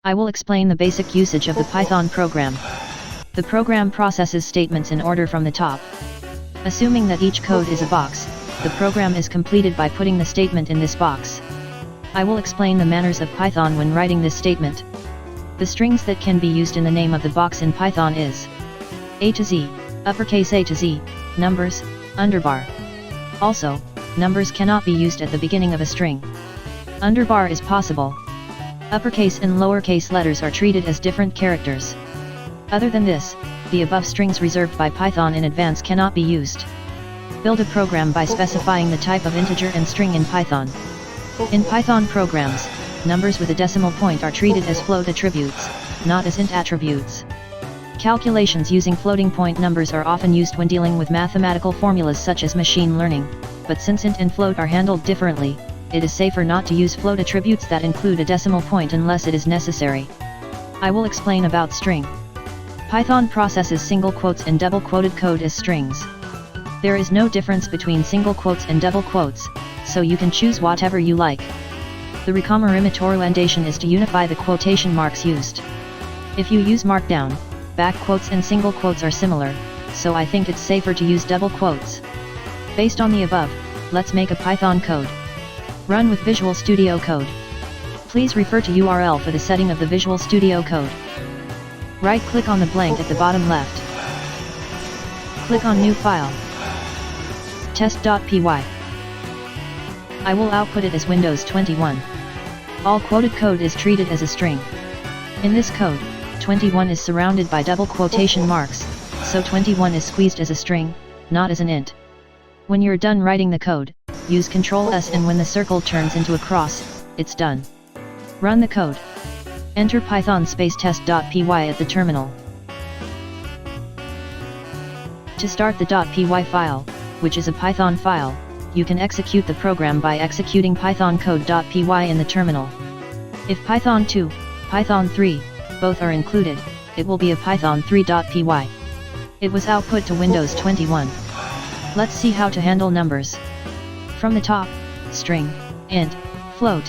I will explain the basic usage of the Python program. The program processes statements in order from the top. Assuming that each code is a box, the program is completed by putting the statement in this box. I will explain the manners of Python when writing this statement. The strings that can be used in the name of the box in Python is A to Z, uppercase A to Z, numbers, underbar. Also, numbers cannot be used at the beginning of a string. Underbar is possible. Uppercase and lowercase letters are treated as different characters. Other than this, the above strings reserved by Python in advance cannot be used. Build a program by specifying the type of integer and string in Python. In Python programs, numbers with a decimal point are treated as float attributes, not as int attributes. Calculations using floating point numbers are often used when dealing with mathematical formulas such as machine learning, but since int and float are handled differently, it is safer not to use float attributes that include a decimal point unless it is necessary. I will explain about string. Python processes single quotes and double quoted code as strings. There is no difference between single quotes and double quotes, so you can choose whatever you like. The recombination is to unify the quotation marks used. If you use Markdown, back quotes and single quotes are similar, so I think it's safer to use double quotes. Based on the above, let's make a Python code. Run with Visual Studio Code. Please refer to URL for the setting of the Visual Studio Code. Right-click on the blank at the bottom left. Click on New File. Test.py. I will output it as Windows 21. All quoted code is treated as a string. In this code, 21 is surrounded by double quotation marks, so 21 is squeezed as a string, not as an int. When you're done writing the code, use Ctrl+S and when the circle turns into a cross, it's done. Run the code. Enter Python space test.py at the terminal. To start the .py file, which is a Python file, you can execute the program by executing python code.py in the terminal. If Python 2, Python 3, both are included, it will be a Python 3.py. It was output to Windows 21. Let's see how to handle numbers. From the top, string, int, float.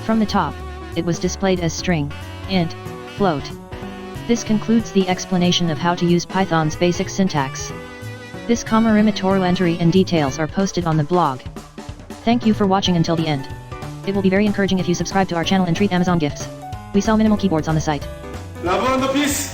From the top, it was displayed as string, int, float. This concludes the explanation of how to use Python's basic syntax. This entry and details are posted on the blog. Thank you for watching until the end. It will be very encouraging if you subscribe to our channel and treat Amazon gifts. We sell minimal keyboards on the site. Love and peace!